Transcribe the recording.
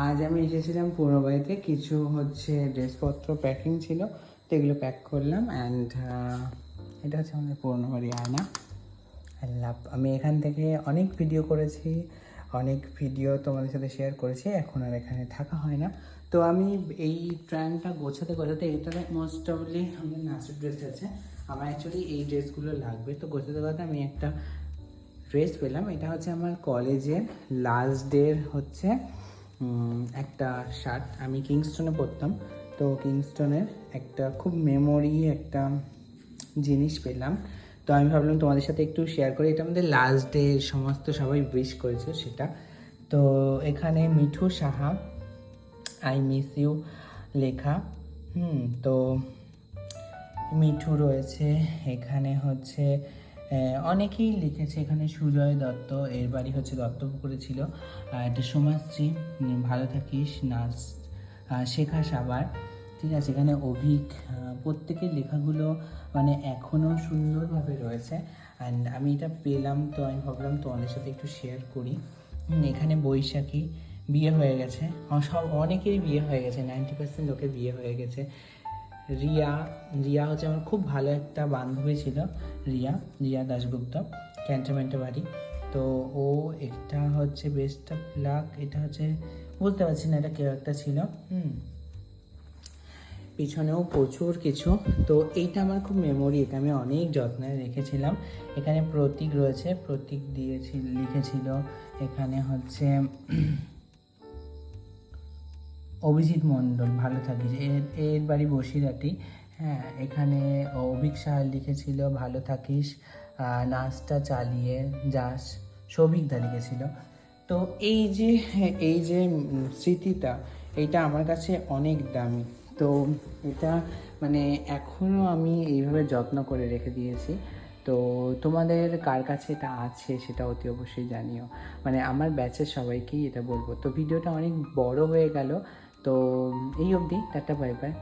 আজ আমি এসেছিলাম পুরনো বাড়িতে, কিছু হচ্ছে ড্রেসপত্র প্যাকিং ছিল, তো এগুলো প্যাক করলাম। অ্যান্ড এটা হচ্ছে আমাদের পুরনো বাড়ি আয়না। আমি এখান থেকে অনেক ভিডিও করেছি, অনেক ভিডিও তোমাদের সাথে শেয়ার করেছি, এখন আর এখানে থাকা হয় না। তো আমি এই ট্র্যানটা গোছাতে গোছাতে, এটা মোস্ট অফলি আমাদের নাচের ড্রেস আছে, আমার অ্যাকচুয়ালি এই ড্রেসগুলো লাগবে। তো গোছাতে গোছাতে আমি একটা ড্রেস পেলাম। এটা হচ্ছে আমার কলেজের লাস্ট ডের হচ্ছে একটা শার্ট। আমি কিংস্টনে পড়তাম, তো কিংস্টনের একটা খুব মেমোরি একটা জিনিস পেলাম। তো আমি ভাবলাম তোমাদের সাথে একটু শেয়ার করি। এটা আমাদের লাস্ট ডে, সমস্ত সবাই উইশ করেছে সেটা। তো এখানে Mithu Saha I miss you লেখা। তো মিঠু রয়েছে এখানে, হচ্ছে অনেকেই লিখেছে এখানে। সুজয় দত্ত, এর বাড়ি হচ্ছে দত্তপুকুরে ছিল। এটা সোমাশ্রী, ভালো থাকিস, নাচ শেখা সাবার, ঠিক আছে। এখানে অভিক, প্রত্যেকের লেখাগুলো মানে এখনও সুন্দরভাবে রয়েছে। অ্যান্ড আমি এটা পেলাম, তো আমি ভাবলাম তোমাদের সাথে একটু শেয়ার করি। এখানে বৈশাখী, বিয়ে হয়ে গেছে, অনেকেরই বিয়ে হয়ে গেছে, 90% লোকের বিয়ে হয়ে গেছে। রিয়া, রিয়া হচ্ছে আমার খুব ভালো একটা বান্ধবী ছিল, রিয়া রিয়া দাশগুপ্ত, ক্যান্টনমেন্টে বাড়ি। তো ও, এটা হচ্ছে বেস্ট অফ লাক, এটা হচ্ছে বুঝতে পারছি না এটা কেউ একটা ছিল। পিছনেও প্রচুর কিছু। তো এইটা আমার খুব মেমোরি, এটা আমি অনেক যত্নে রেখেছিলাম। এখানে প্রতীক রয়েছে, প্রতীক লিখেছিল এখানে হচ্ছে অভিজিৎ মণ্ডল, ভালো থাকিস, এর বাড়ি বসিরহাটি। হ্যাঁ, এখানে অভিক সাহা লিখেছিল ভালো থাকিস, নাচটা চালিয়ে যাস, সৌভিকদা লিখেছিল। তো এই যে স্মৃতিটা, এইটা আমার কাছে অনেক দামি। তো এটা মানে এখনও আমি এইভাবে যত্ন করে রেখে দিয়েছি। তো তোমাদের কার কাছে এটা আছে সেটা অতি অবশ্যই জানিও, মানে আমার ব্যাচের সবাইকেই এটা বলবো। তো ভিডিওটা অনেক বড় হয়ে গেল, তো এই অবধি, টাটা, বাই বাই।